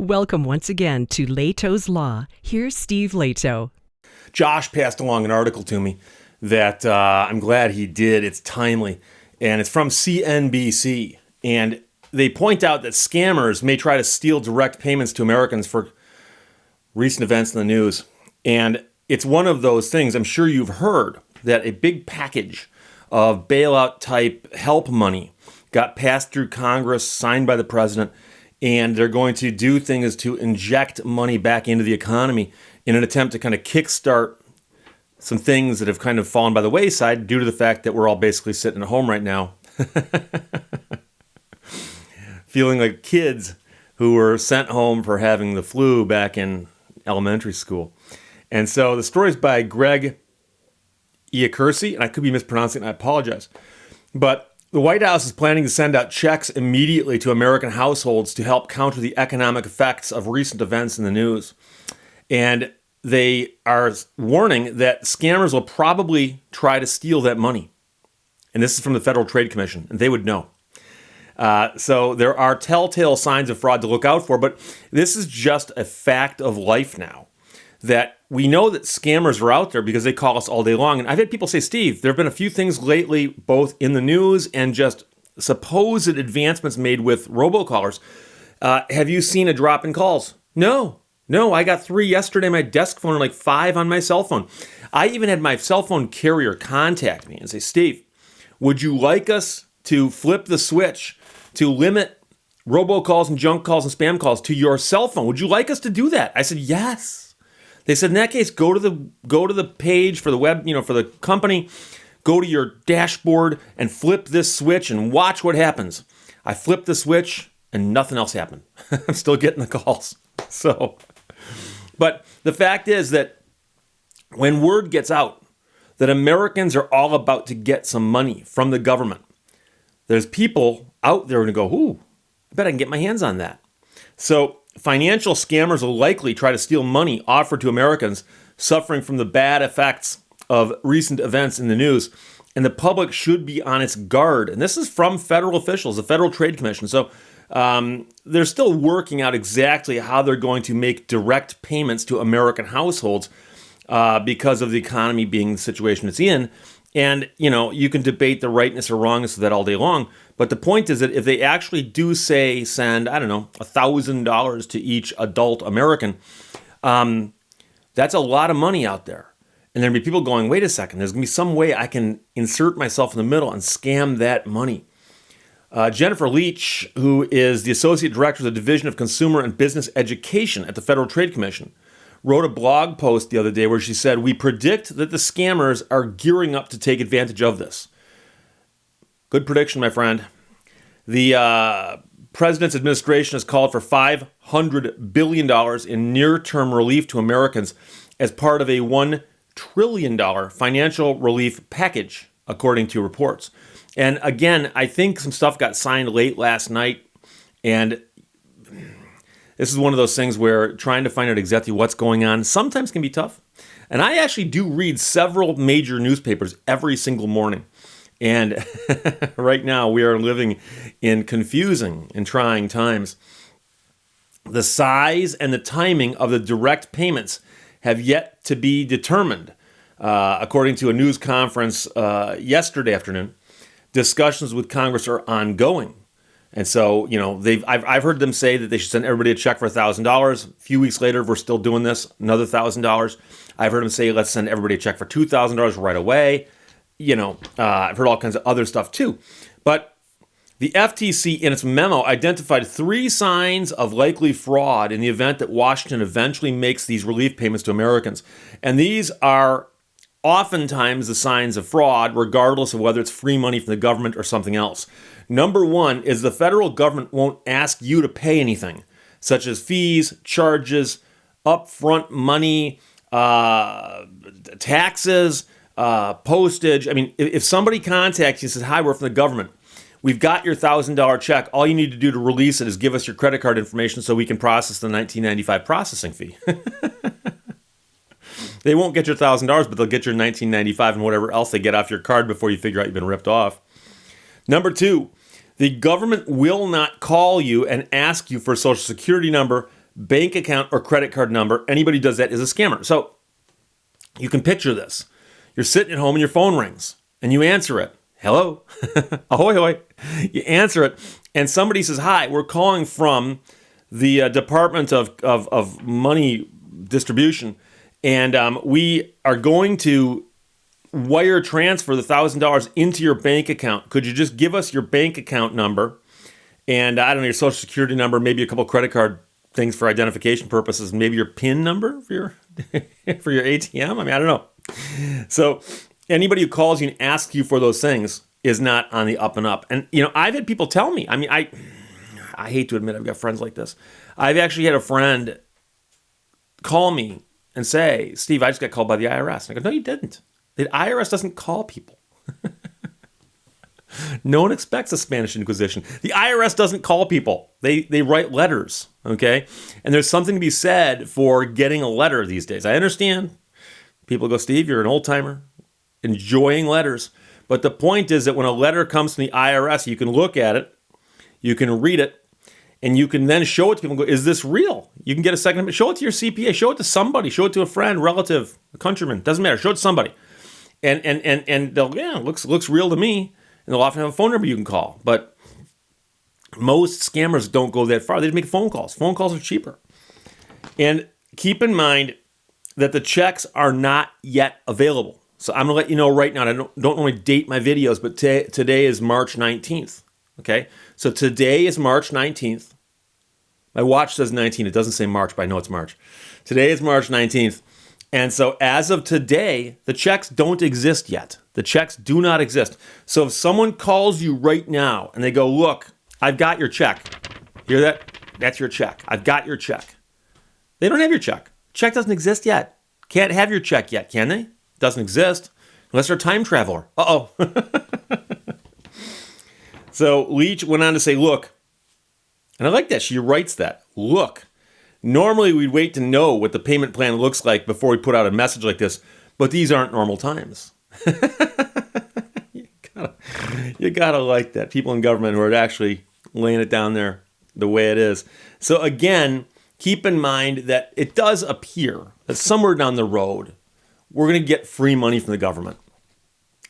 Welcome once again to Lehto's Law. Here's Steve Lehto. Josh passed along an article to me that I'm glad he did. It's timely, and it's from CNBC. And they point out that scammers may try to steal direct payments to Americans for recent events in the news. And it's one of those things, I'm sure you've heard, that a big package of bailout-type help money got passed through Congress, signed by the president, and they're going to do things to inject money back into the economy in an attempt to kind of kickstart some things that have kind of fallen by the wayside due to the fact that we're all basically sitting at home right now, feeling like kids who were sent home for having the flu back in elementary school. And so the story is by Greg Iacursi, and I could be mispronouncing it, and I apologize. But the White House is planning to send out checks immediately to American households to help counter the economic effects of recent events in the news. And they are warning that scammers will probably try to steal that money. And this is from the Federal Trade Commission, and they would know. So there are telltale signs of fraud to look out for, but this is just a fact of life now, that we know that scammers are out there because they call us all day long. And I've had people say, Steve, there have been a few things lately, both in the news and just supposed advancements made with robocallers. Have you seen a drop in calls? No, I got 3 yesterday on my desk phone and like 5 on my cell phone. I even had my cell phone carrier contact me and say, Steve, would you like us to flip the switch to limit robocalls and junk calls and spam calls to your cell phone? Would you like us to do that? I said, yes. They said, in that case, go to the page for the web, for the company, go to your dashboard and flip this switch and watch what happens. I flipped the switch and nothing else happened. I'm still getting the calls. But the fact is that when word gets out that Americans are all about to get some money from the government, there's people out there who go, ooh, I bet I can get my hands on that. So financial scammers will likely try to steal money offered to Americans suffering from the bad effects of recent events in the news, and the public should be on its guard. And this is from federal officials, the Federal Trade Commission. So they're still working out exactly how they're going to make direct payments to American households because of the economy being the situation it's in. And, you can debate the rightness or wrongness of that all day long. But the point is that if they actually do say send, $1,000 to each adult American, that's a lot of money out there. And there'll be people going, wait a second, there's going to be some way I can insert myself in the middle and scam that money. Jennifer Leach, who is the Associate Director of the Division of Consumer and Business Education at the Federal Trade Commission, wrote a blog post the other day where she said, we predict that the scammers are gearing up to take advantage of this. Good prediction, my friend. The president's administration has called for $500 billion in near-term relief to Americans as part of a $1 trillion financial relief package, according to reports. And again, I think some stuff got signed late last night, and this is one of those things where trying to find out exactly what's going on sometimes can be tough. And I actually do read several major newspapers every single morning. And right now we are living in confusing and trying times. The size and the timing of the direct payments have yet to be determined. According to a news conference yesterday afternoon, discussions with Congress are ongoing. And so, I've heard them say that they should send everybody a check for $1,000. A few weeks later, we're still doing this, another $1,000. I've heard them say, let's send everybody a check for $2,000 right away. I've heard all kinds of other stuff too. But the FTC, in its memo, identified 3 signs of likely fraud in the event that Washington eventually makes these relief payments to Americans. And these are oftentimes the signs of fraud, regardless of whether it's free money from the government or something else. Number 1 is the federal government won't ask you to pay anything, such as fees, charges, upfront money, taxes, postage. If somebody contacts you and says, hi, we're from the government, we've got your $1,000 check. All you need to do to release it is give us your credit card information so we can process the $19.95 processing fee. They won't get your $1,000, but they'll get your $19.95 and whatever else they get off your card before you figure out you've been ripped off. Number 2, the government will not call you and ask you for a Social Security number, bank account or credit card number. Anybody who does that is a scammer. So you can picture this. You're sitting at home and your phone rings and you answer it. Hello? Ahoy, hoy. You answer it and somebody says, hi, we're calling from the Department of Money Distribution, and we are going to wire transfer the $1,000 into your bank account. Could you just give us your bank account number and, I don't know, your social security number, maybe a couple credit card things for identification purposes, maybe your PIN number for your for your ATM? I mean, I don't know. So anybody who calls you and asks you for those things is not on the up and up. And, I've had people tell me, I mean, I hate to admit I've got friends like this. I've actually had a friend call me and say, Steve, I just got called by the IRS. And I go, no, you didn't. The IRS doesn't call people. No one expects a Spanish Inquisition. The IRS doesn't call people. They write letters, okay? And there's something to be said for getting a letter these days. I understand. People go, Steve, you're an old-timer, enjoying letters. But the point is that when a letter comes from the IRS, you can look at it, you can read it, and you can then show it to people and go, is this real? You can get a second, show it to your CPA, show it to somebody, show it to a friend, relative, a countryman, doesn't matter, show it to somebody. And they'll, looks real to me. And they'll often have a phone number you can call. But most scammers don't go that far. They just make phone calls. Phone calls are cheaper. And keep in mind that the checks are not yet available. So I'm going to let you know right now. I don't normally date my videos, but today is March 19th. Okay? So today is March 19th. My watch says 19. It doesn't say March, but I know it's March. Today is March 19th. And so as of today, the checks don't exist yet. The checks do not exist. So if someone calls you right now and they go, look, I've got your check. Hear that? That's your check. I've got your check. They don't have your check. Check doesn't exist yet. Can't have your check yet, can they? Doesn't exist. Unless they're a time traveler. Uh-oh. So Leach went on to say, look, and I like that. She writes that. Look. Normally, we'd wait to know what the payment plan looks like before we put out a message like this, but these aren't normal times. You gotta like that. People in government who are actually laying it down there the way it is. So again, keep in mind that it does appear that somewhere down the road, we're going to get free money from the government.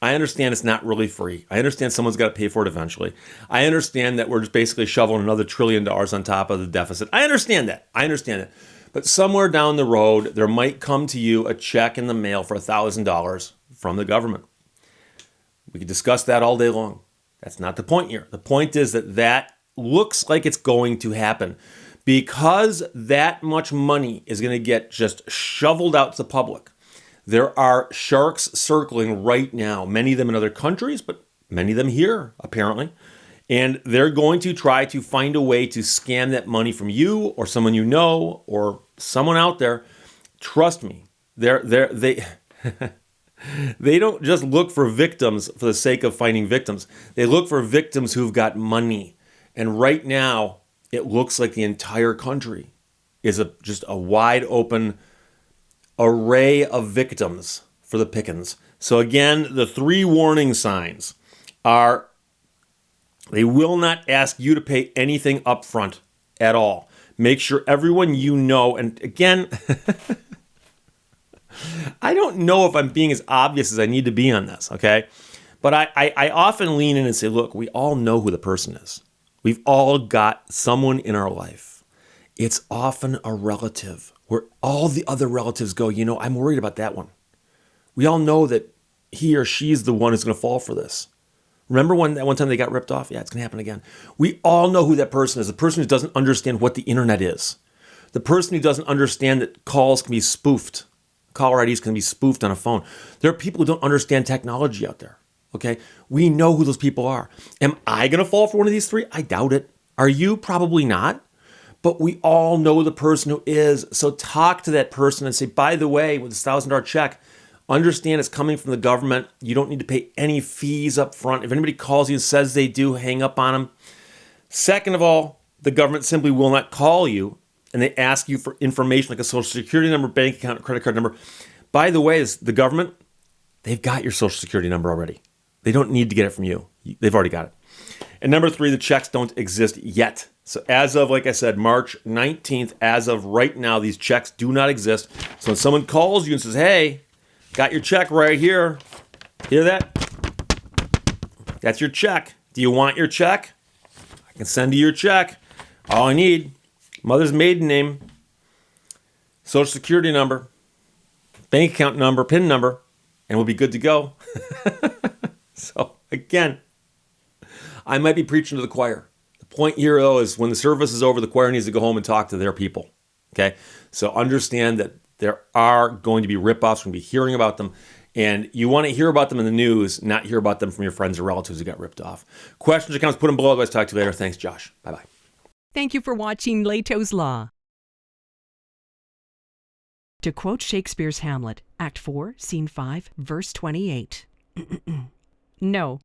I understand it's not really free. I understand someone's got to pay for it eventually. I understand that we're just basically shoveling another $1 trillion on top of the deficit. I understand that. But somewhere down the road, there might come to you a check in the mail for $1,000 from the government. We could discuss that all day long. That's not the point here. The point is that looks like it's going to happen because that much money is going to get just shoveled out to the public. There are sharks circling right now, many of them in other countries, but many of them here, apparently. And they're going to try to find a way to scam that money from you or someone you know or someone out there. Trust me, they don't just look for victims for the sake of finding victims. They look for victims who've got money. And right now, it looks like the entire country is just a wide open array of victims for the pickings. So again, the 3 warning signs are they will not ask you to pay anything up front at all. Make sure everyone you know, and again, I don't know if I'm being as obvious as I need to be on this, okay? But I often lean in and say, look, we all know who the person is. We've all got someone in our life. It's often a relative where all the other relatives go, I'm worried about that one. We all know that he or she's the one who's going to fall for this. Remember that one time they got ripped off? Yeah, it's going to happen again. We all know who that person is. The person who doesn't understand what the internet is. The person who doesn't understand that calls can be spoofed. Caller IDs can be spoofed on a phone. There are people who don't understand technology out there. Okay? We know who those people are. Am I going to fall for one of these 3? I doubt it. Are you? Probably not. But we all know the person who is. So talk to that person and say, by the way, with this $1,000 check, understand it's coming from the government. You don't need to pay any fees up front. If anybody calls you and says they do, hang up on them. Second of all, the government simply will not call you and they ask you for information like a social security number, bank account, credit card number. By the way, the government, they've got your social security number already. They don't need to get it from you. They've already got it. And number 3, the checks don't exist yet. So as of, like I said, March 19th, as of right now, these checks do not exist. So when someone calls you and says, hey, got your check right here. Hear that? That's your check. Do you want your check? I can send you your check. All I need, mother's maiden name, social security number, bank account number, PIN number, and we'll be good to go. So again, I might be preaching to the choir. The point here, though, is when the service is over, the choir needs to go home and talk to their people. Okay? So understand that there are going to be ripoffs. We're going to be hearing about them. And you want to hear about them in the news, not hear about them from your friends or relatives who got ripped off. Questions or comments, put them below. Otherwise, talk to you later. Thanks, Josh. Bye-bye. Thank you for watching Lehto's Law. To quote Shakespeare's Hamlet, Act 4, Scene 5, verse 28. No,